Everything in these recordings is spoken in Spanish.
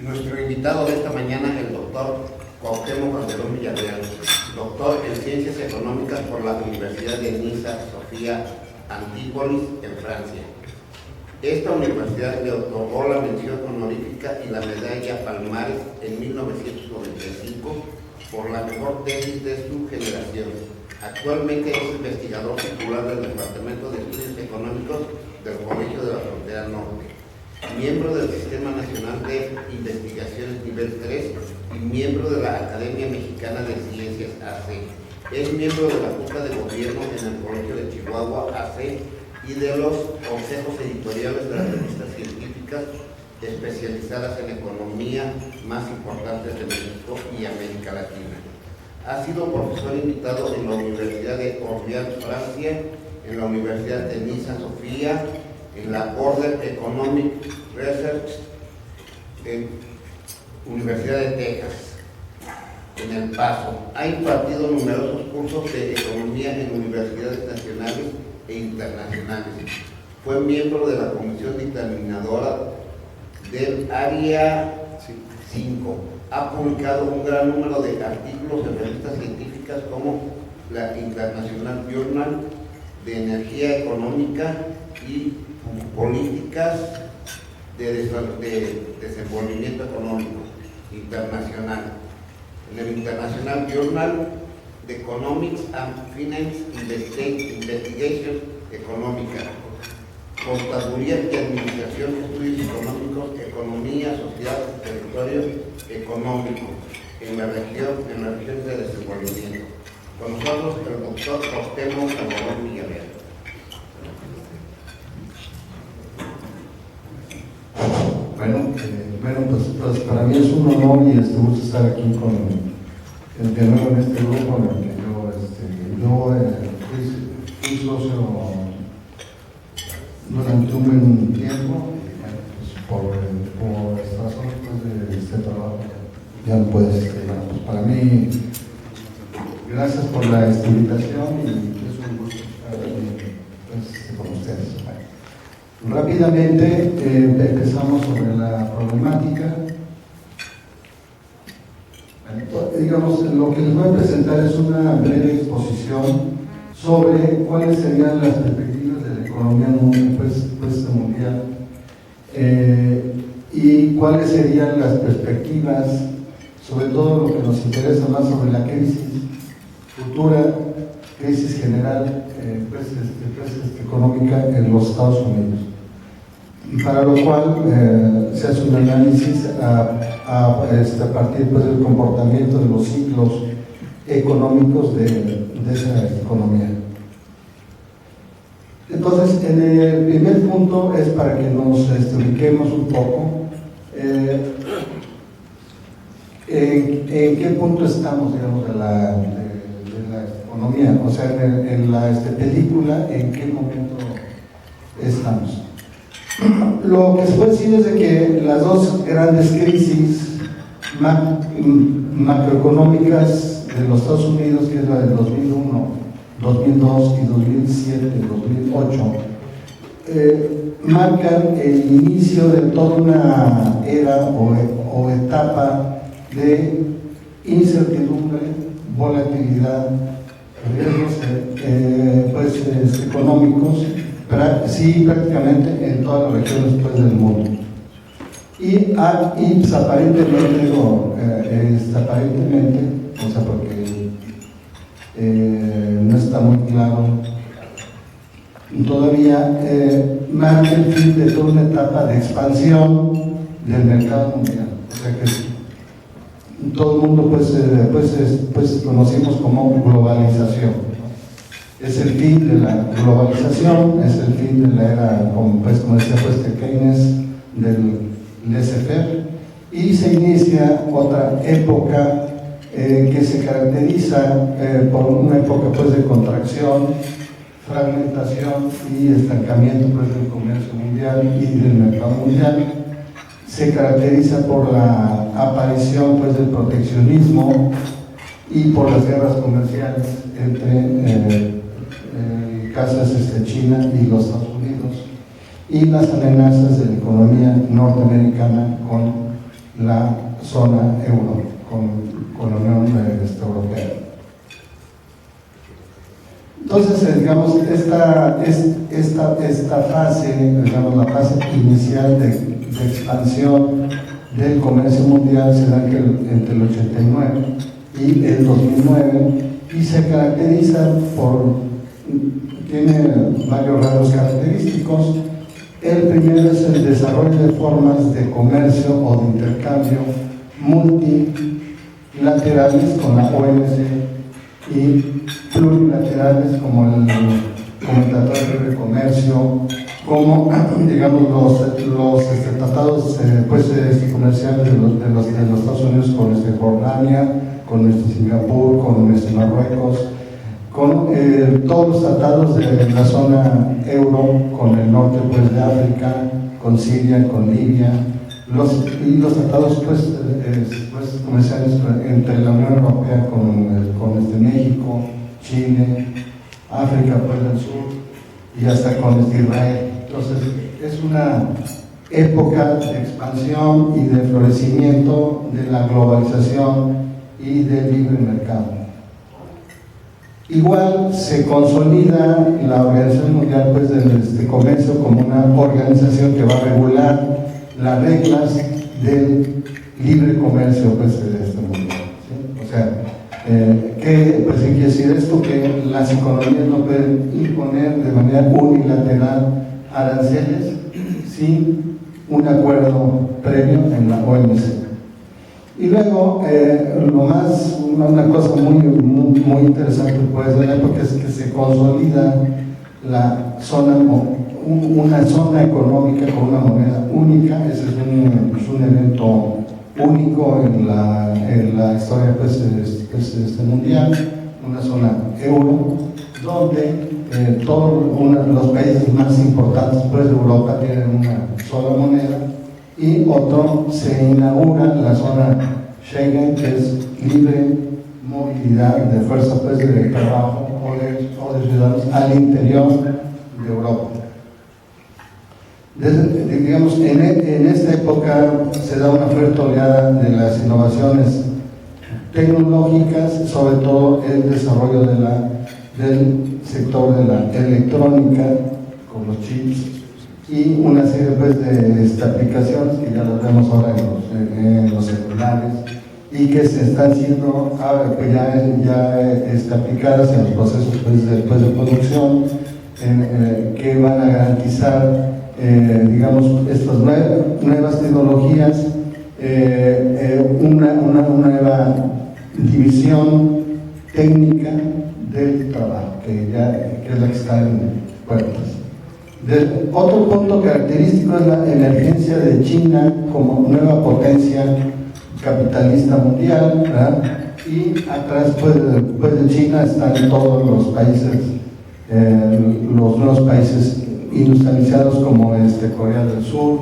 Nuestro invitado de esta mañana es el doctor Cuauhtémoc Calderón Villarreal, doctor en Ciencias Económicas por la Universidad de Niza Sofía Antípolis, en Francia. Esta universidad le otorgó la mención honorífica y la medalla Palmares en 1995 por la mejor tesis de su generación. Actualmente es investigador titular del Departamento de Estudios Económicos del Colegio de la Frontera Norte, miembro del Sistema Nacional de Investigaciones Nivel 3 y miembro de la Academia Mexicana de Ciencias AC. Es miembro de la Junta de Gobierno en el Colegio de Chihuahua AC y de los consejos editoriales de las revistas científicas especializadas en economía más importantes de México y América Latina. Ha sido profesor invitado en la Universidad de Orléans, Francia, en la Universidad de Niza Sofía, en la Border Economic Research en Universidad de Texas, en El Paso. Ha impartido numerosos cursos de economía en universidades nacionales e internacionales. Fue miembro de la comisión dictaminadora del Área 5. Ha publicado un gran número de artículos en revistas científicas como la International Journal de Energía Económica y Políticas de Desenvolvimiento Económico Internacional, en el International Journal de Economics and Finance Investigation Económica, Contaduría y Administración, Estudios Económicos, Economía, Sociedad, Territorio Económico, en la región de desenvolvimiento. Con nosotros el doctor Cuauhtémoc Calderón Villarreal. Pues para mí es un honor y gusto estar aquí de nuevo en este grupo en el que yo fui socio durante un buen tiempo, por estas razones de este trabajo ya no puedes. Pues para mí, gracias por la invitación y es un gusto estar aquí con ustedes. Rápidamente empezamos sobre la problemática. Digamos, lo que les voy a presentar es una breve exposición sobre cuáles serían las perspectivas de la economía mundial y cuáles serían las perspectivas, sobre todo lo que nos interesa más sobre la crisis futura, crisis general económica en los Estados Unidos. Y para lo cual se hace un análisis a partir del comportamiento de los ciclos económicos de esa economía. Entonces, en el primer punto es para que nos ubiquemos un poco en qué punto estamos, digamos, de la economía, o sea, en la película, en qué momento estamos. Lo que se puede decir es de que las dos grandes crisis macroeconómicas de los Estados Unidos, que es la del 2001, 2002 y 2007, 2008, marcan el inicio de toda una era o etapa de incertidumbre, volatilidad, riesgos económicos, sí, prácticamente en todas las regiones del mundo. Y aparentemente, o sea, porque no está muy claro todavía, marca el fin de toda una etapa de expansión del mercado mundial. O sea que todo el mundo conocimos como globalización. Es el fin de la globalización, es el fin de la era, como decía Keynes, del laissez-faire, y se inicia otra época que se caracteriza por una época de contracción, fragmentación y estancamiento del comercio mundial y del mercado mundial. Se caracteriza por la aparición del proteccionismo y por las guerras comerciales entre casas China y los Estados Unidos, y las amenazas de la economía norteamericana con la zona euro con la Unión Europea. Entonces, digamos, esta fase, digamos, la fase inicial de expansión del comercio mundial se da entre el 89 y el 2009 y se caracteriza tiene varios rasgos característicos. El primero es el desarrollo de formas de comercio o de intercambio multilaterales con la OMC y plurilaterales como el Tratado de Comercio, como digamos los tratados comerciales de los Estados Unidos con Jordania, con Singapur, con Marruecos, con todos los tratados de la zona euro, con el norte de África, con Siria, con Libia, y los tratados comerciales entre la Unión Europea con México, Chile, África del Sur y hasta con Israel. Entonces es una época de expansión y de florecimiento de la globalización y del libre mercado. Igual se consolida la Organización Mundial de Comercio como una organización que va a regular las reglas del libre comercio de este mundo, ¿sí? O sea, ¿qué quiere decir esto? Que las economías no pueden imponer de manera unilateral aranceles sin un acuerdo previo en la OMC. Y luego, una cosa muy interesante de la época es que se consolida una zona económica con una moneda única. Ese es un evento único en la historia mundial, una zona euro, donde todos los países más importantes de Europa tienen una sola moneda, y otro se inaugura la zona Schengen, que es libre movilidad de fuerza de trabajo o de ciudadanos al interior de Europa. Digamos, en esta época se da una fuerte oleada de las innovaciones tecnológicas, sobre todo el desarrollo del sector de la electrónica con los chips y una serie de aplicaciones que ya las vemos ahora en los celulares y que se están siendo aplicadas en los procesos de producción, que van a garantizar digamos, estas nuevas tecnologías, una nueva división técnica del trabajo, que es la que está en puertas. Otro punto característico es la emergencia de China como nueva potencia capitalista mundial, ¿verdad? Y atrás después de China están todos los países, los nuevos países industrializados como Corea del Sur,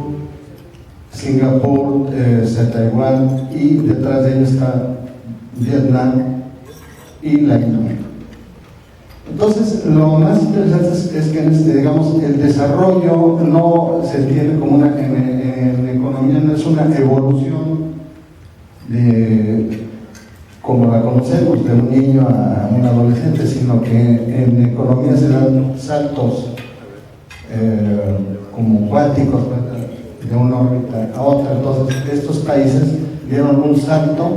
Singapur, Taiwán, y detrás de ellos está Vietnam y la India. Entonces, lo más interesante es que digamos, el desarrollo no se entiende como en economía, no es una evolución como la conocemos, de un niño a un adolescente, sino que en economía se dan saltos como cuánticos de una órbita a otra. Entonces, estos países dieron un salto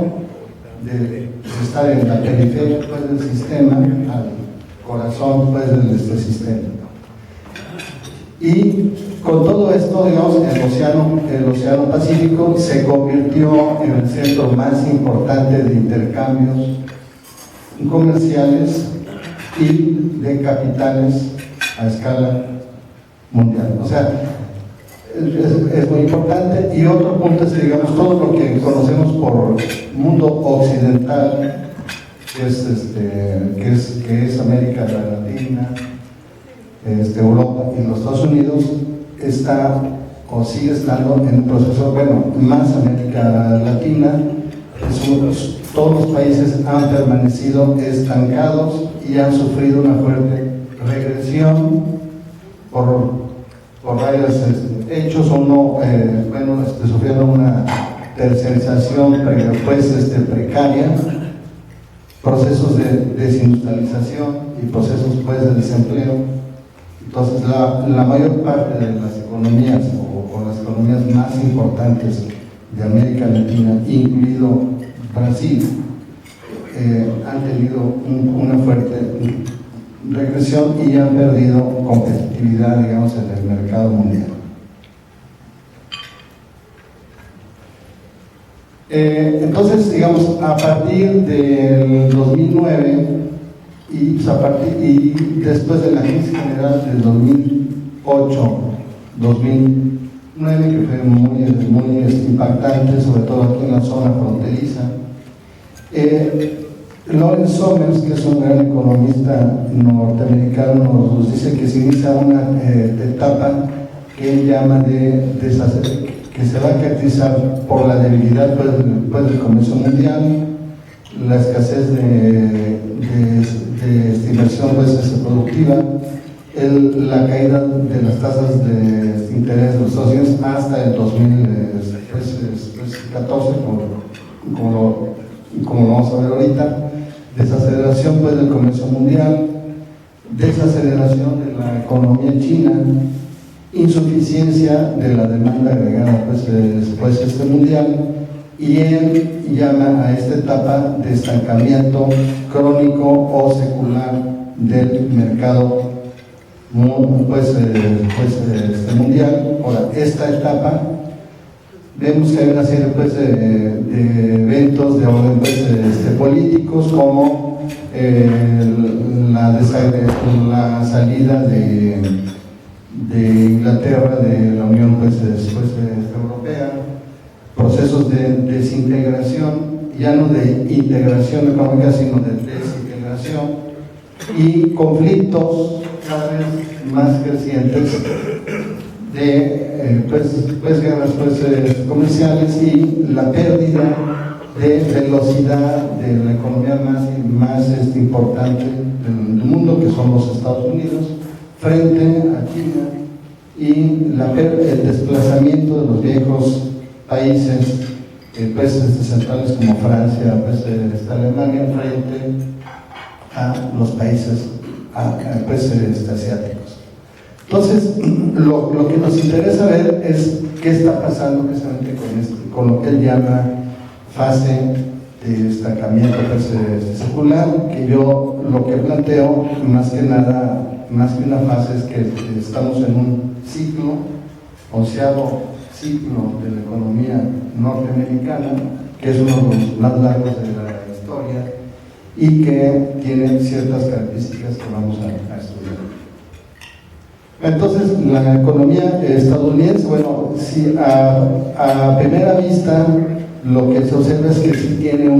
de estar en la periferia del sistema al corazón del sistema. Y con todo esto, digamos, el océano Pacífico se convirtió en el centro más importante de intercambios comerciales y de capitales a escala mundial. O sea, es muy importante. Y otro punto es, digamos, todo lo que conocemos por mundo occidental, que es América Latina, Europa y los Estados Unidos, está o sigue estando en un proceso, más América Latina. Todos los países han permanecido estancados y han sufrido una fuerte regresión por varios hechos, o no, sufriendo tercerización precaria, procesos de desindustrialización y procesos pues de desempleo. Entonces la mayor parte de las economías o las economías más importantes de América Latina, incluido Brasil, han tenido una fuerte regresión y han perdido competitividad, digamos, en el mercado mundial. Entonces, digamos, a partir del 2009 y después de la crisis general del 2008-2009, que fue muy impactante, sobre todo aquí en la zona fronteriza, Lawrence Summers, que es un gran economista norteamericano, nos dice que se inicia una etapa que él llama que se va a caracterizar por la debilidad del comercio mundial, la escasez de estimación productiva, la caída de las tasas de interés de los Estados Unidos hasta el 2014, como lo vamos a ver ahorita, desaceleración del comercio mundial, desaceleración de la economía china, insuficiencia de la demanda agregada mundial, y él llama a esta etapa de estancamiento crónico o secular del mercado mundial. Ahora, esta etapa vemos que hay una serie de eventos de orden políticos, como la salida de Inglaterra de la Unión Europea, procesos de desintegración, ya no de integración económica, sino de desintegración, y conflictos cada vez más crecientes de guerras comerciales y la pérdida de velocidad de la economía más importante del mundo, que son los Estados Unidos, frente a China, y el desplazamiento de los viejos países centrales como Francia, Alemania, frente a los países asiáticos. Entonces, lo que nos interesa ver es qué está pasando precisamente con lo que él llama fase de estancamiento secular, que yo lo que planteo más que una fase, es que estamos en un ciclo, 11º ciclo de la economía norteamericana, que es uno de los más largos de la historia y que tiene ciertas características que vamos a estudiar. Entonces, la economía estadounidense, bueno, si a primera vista lo que se observa es que sí tiene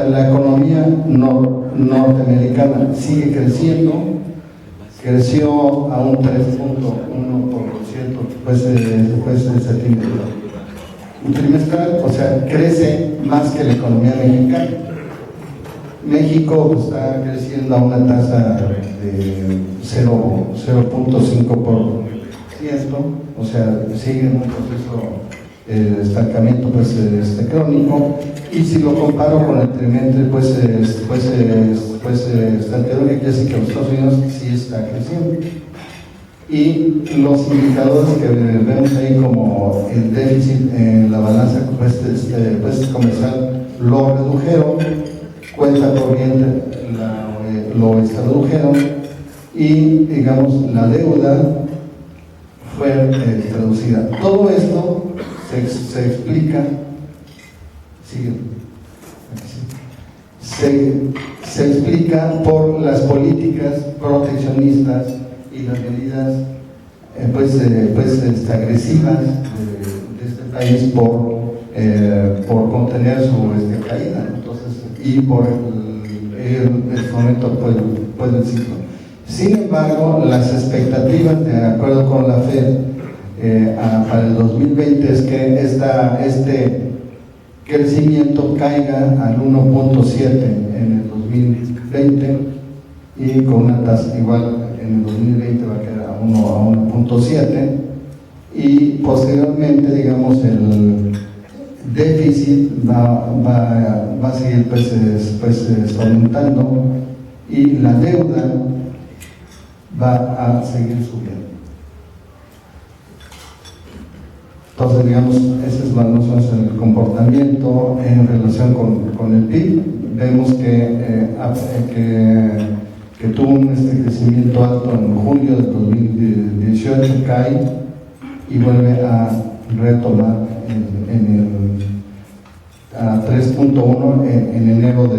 la economía norteamericana sigue creciendo, creció a un 3.1% trimestral, o sea, crece más que la economía mexicana. México está creciendo a una tasa de 0.5%, o sea, sigue en un proceso de estancamiento crónico, y si lo comparo con el trimestre anterior, quiere decir que los Estados Unidos sí está creciendo. Y los indicadores que vemos ahí, como el déficit en la balanza comercial, lo redujeron, cuenta corriente lo redujeron, y digamos la deuda fue reducida. Todo esto se explica, se explica por las políticas proteccionistas y las medidas agresivas de este país por contener su caída. Entonces, y por el momento del ciclo. Sin embargo, las expectativas, de acuerdo con la FED, para el 2020 es que este crecimiento caiga al 1.7 en el 2020, y con una tasa igual en el 2020 va a quedar a 1.7, y posteriormente, digamos, déficit va a seguir aumentando y la deuda va a seguir subiendo. Entonces, digamos, ese es más o menos el comportamiento en relación con el PIB. Vemos que tuvo este crecimiento alto en julio de 2018, cae y vuelve a retomar a 3.1 en enero de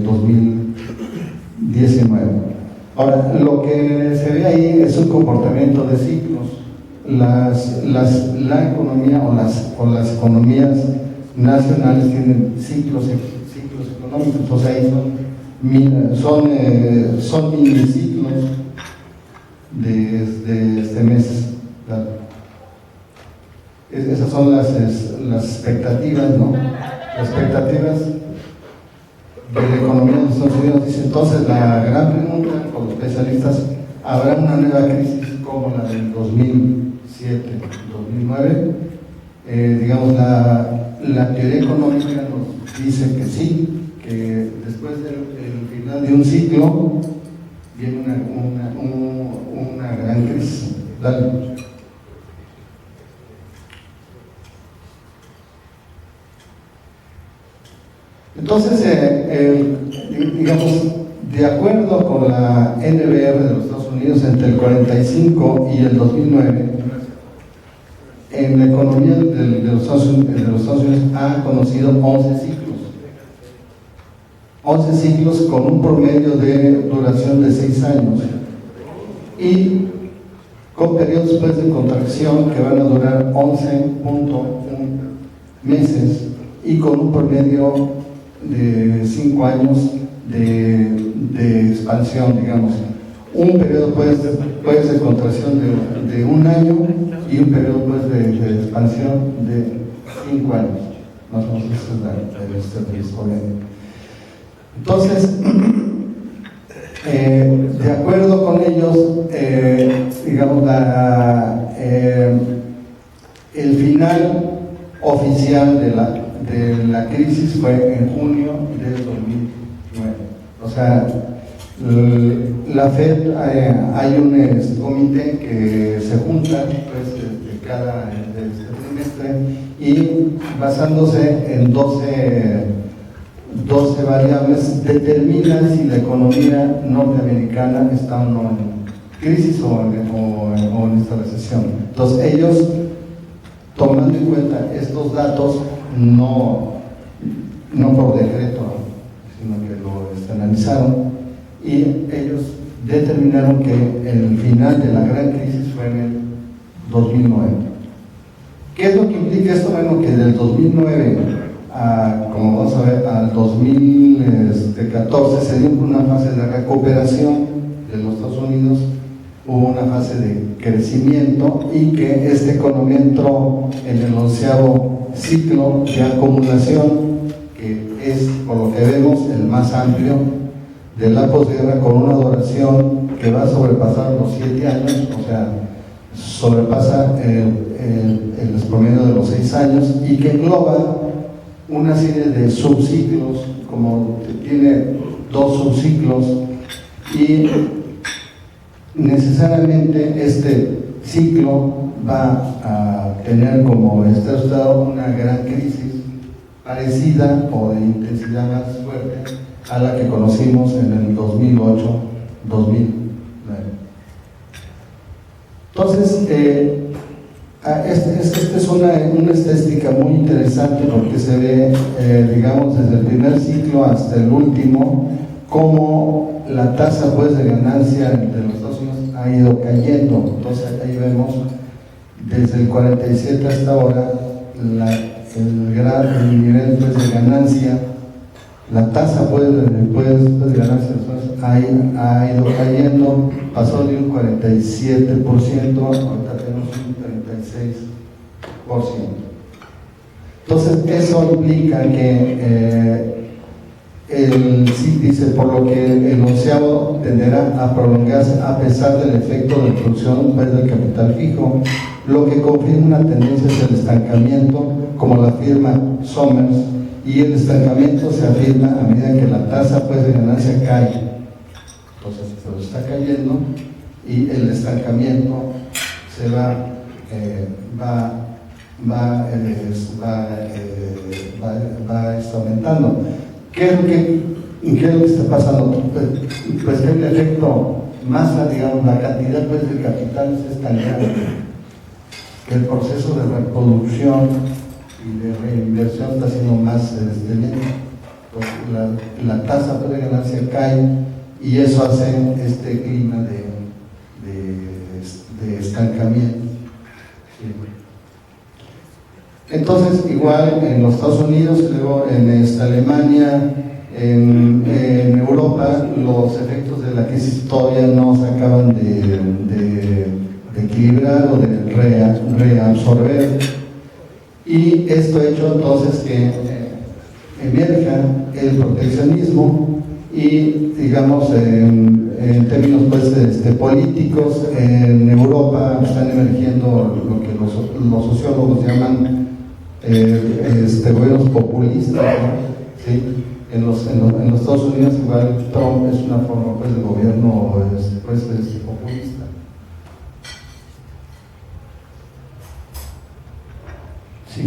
2019. Ahora, lo que se ve ahí es un comportamiento de ciclos. La economía o las economías nacionales tienen ciclos económicos, entonces ahí son miniciclos de meses. Esas son las expectativas, ¿no? Las expectativas de la economía de los Estados Unidos. Dice, entonces la gran pregunta con los especialistas, ¿habrá una nueva crisis como la del 2007-2009? Digamos, la teoría económica nos dice que sí, que después del final de un ciclo viene una gran crisis. Dale. Entonces, digamos, de acuerdo con la NBR de los Estados Unidos, entre el 45 y el 2009, en la economía de los Estados Unidos ha conocido 11 ciclos. 11 ciclos con un promedio de duración de 6 años y con periodos pues, de contracción que van a durar 11.1 meses y con un promedio de 5 años de expansión, digamos. Un periodo puede ser de contracción de 1 año y un periodo pues, de expansión de 5 años. Más o menos esa es la historia. Entonces, de acuerdo con ellos, digamos, el final oficial de la crisis fue en junio del 2009. O sea, la FED, hay un comité que se junta pues, de cada trimestre y basándose en 12 variables determina si la economía norteamericana está o no en crisis o en esta recesión. Entonces ellos, tomando en cuenta estos datos, no por decreto, sino que lo analizaron y ellos determinaron que el final de la gran crisis fue en el 2009. ¿Qué es lo que implica esto? Bueno, que del 2009 como vamos a ver, al 2014 se dio una fase de recuperación de los Estados Unidos, hubo una fase de crecimiento y que esta economía entró en el 11º ciclo de acumulación, que es, por lo que vemos, el más amplio de la posguerra, con una duración que va a sobrepasar los 7 años, o sea, sobrepasa el promedio de los 6 años y que engloba una serie de subciclos, como tiene 2 subciclos, y necesariamente este ciclo va a tener como estado una gran crisis parecida o de intensidad más fuerte a la que conocimos en el 2008-2009. Entonces, esta es una estadística muy interesante porque se ve, digamos, desde el primer ciclo hasta el último, cómo la tasa pues, de ganancia de los Estados Unidos ha ido cayendo. Entonces, ahí vemos desde el 47 hasta ahora el nivel pues, de ganancia, la tasa pues, de ganancia ha ido cayendo, pasó de un 47%, ahorita tenemos un 36%. Entonces, eso implica que sí dice, por lo que el 11º tenderá a prolongarse a pesar del efecto de producción pues, del capital fijo, lo que confirma una tendencia hacia el estancamiento como lo afirma Somers, y el estancamiento se afirma a medida que la tasa pues, de ganancia cae. Entonces, se está cayendo y el estancamiento se va aumentando. ¿Qué es lo que está pasando? Pues que el efecto masa, digamos, la cantidad pues, de capital se está estancando. El proceso de reproducción y de reinversión está siendo más lento. Pues la tasa de ganancia cae y eso hace este clima de estancamiento. Entonces, igual en los Estados Unidos, luego en Alemania, en Europa, los efectos de la crisis todavía no se acaban de equilibrar o de reabsorber. Y esto ha hecho entonces que emerja el proteccionismo y, digamos, en términos pues, políticos, en Europa están emergiendo lo que los sociólogos llaman gobiernos populistas, ¿no? ¿Sí? En los Estados Unidos igual Trump es una forma pues, de gobierno populista. Sí.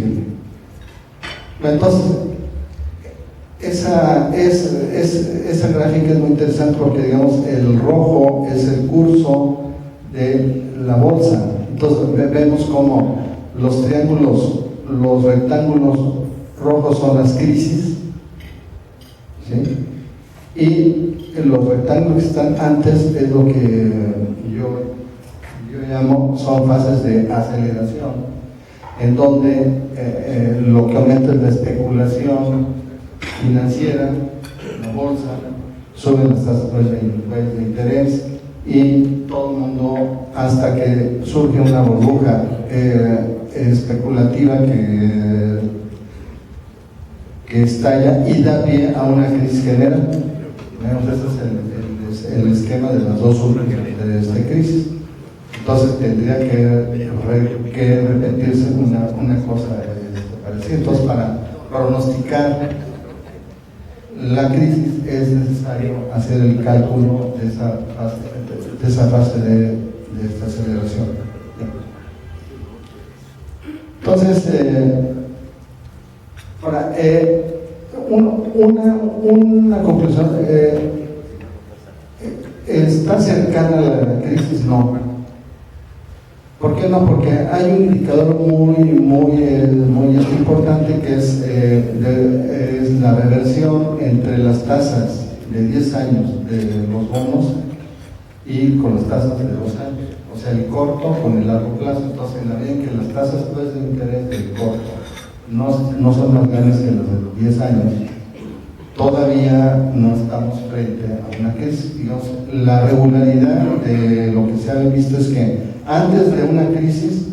Entonces, esa gráfica es muy interesante porque, digamos, el rojo es el curso de la bolsa. Entonces, vemos como los triángulos, los rectángulos rojos son las crisis, ¿sí? Y los rectángulos que están antes es lo que yo llamo, son fases de aceleración, en donde lo que aumenta es la especulación financiera, la bolsa, suben las tasas de interés y todo el mundo, hasta que surge una burbuja especulativa que estalla y da pie a una crisis general. Ese es el esquema de las dos últimas de esta crisis. Entonces tendría que repetirse una cosa parecida. Entonces, para pronosticar la crisis es necesario hacer el cálculo de esa fase de esta aceleración. Entonces, una conclusión, ¿está cercana a la crisis? No. ¿Por qué no? Porque hay un indicador muy importante que es la reversión entre las tasas de 10 años de los bonos y con las tasas de 2 años. O sea, el corto con el largo plazo. Entonces, en la medida en que las tasas pues, de interés del corto no son más grandes que las de los 10 años, todavía no estamos frente a una crisis. Digamos, la regularidad de lo que se ha visto es que antes de una crisis,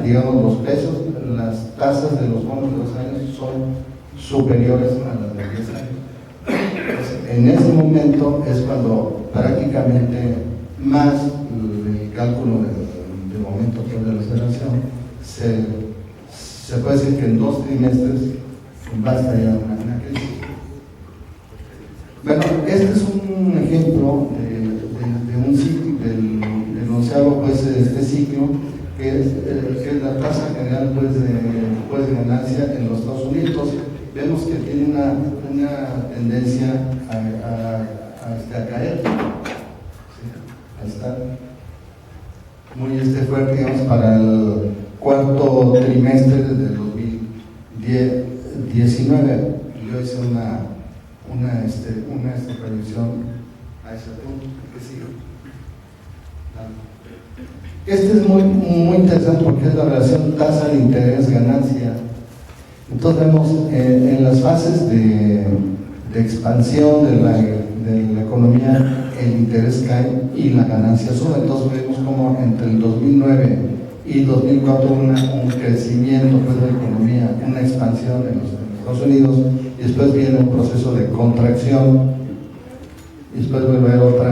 digamos, los pesos, las tasas de los bonos de 2 años son superiores a las de 10 años. Entonces, en ese momento es cuando prácticamente más el cálculo de momento de la aceleración se puede decir que en 2 trimestres va a estallar una crisis. Bueno, este es un ejemplo de un ciclo, del onceavo pues, este ciclo, que es la tasa general pues, de ganancia en los Estados Unidos. Vemos que tiene una tendencia a caer. ¿Sí? Ahí está. Muy fuerte, digamos, para el cuarto trimestre del 2019. Yo hice una predicción a ese punto. ¿Qué sigue? Este es muy interesante porque es la relación tasa de interés ganancia. Entonces vemos en las fases de expansión de la economía, el interés cae y la ganancia sube. Entonces vemos como entre el 2009 y 2004 un crecimiento pues, de la economía, una expansión en los Estados Unidos, y después viene un proceso de contracción, y después vuelve a haber otra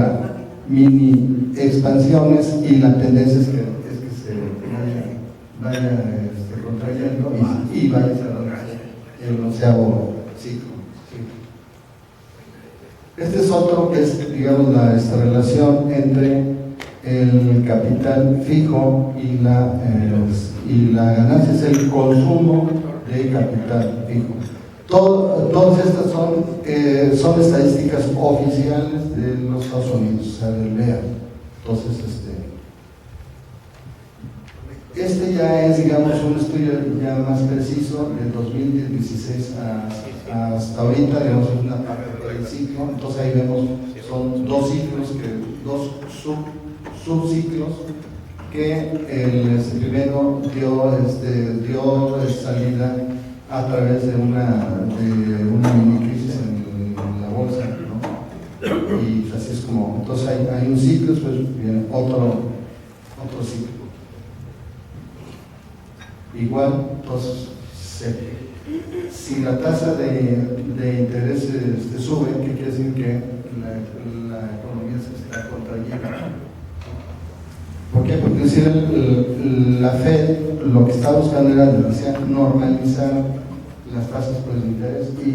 mini expansiones, y la tendencia es que se vaya contrayendo 11º ciclo. ¿Sí? Este es otro que es, digamos, esta relación entre el capital fijo y la ganancia, es el consumo de capital fijo. Todas estas son estadísticas oficiales de los Estados Unidos, o sea, del BEA. Entonces, este ya es, digamos, un estudio ya más preciso de 2016 hasta ahorita, digamos, es una parte del ciclo. Entonces ahí vemos, son dos ciclos, dos subciclos, que el primero dio salida a través de una mini crisis en la bolsa, ¿no? Y así es como, entonces hay un ciclo, después viene otro ciclo. Igual, entonces, si la tasa de interés sube, ¿qué quiere decir? Que la economía se está contrayendo. ¿Por qué? Porque decir, la Fed lo que está buscando era normalizar las tasas por el interés. ¿Y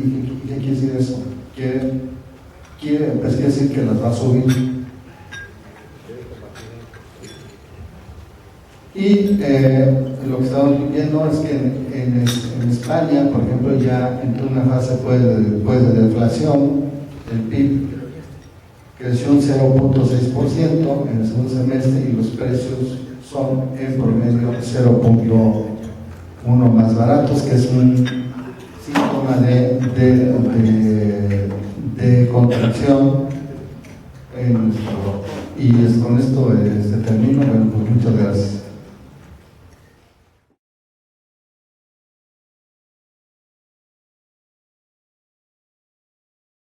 qué quiere decir eso? Quiere decir que las va a subir. Y lo que estamos viendo es que en España, por ejemplo, ya entró una fase de deflación. El PIB creció un 0.6% en el segundo semestre y los precios son en promedio 0.1 más baratos, que es un síntoma de contracción en nuestro. Y con esto termino. Bueno, pues muchas gracias.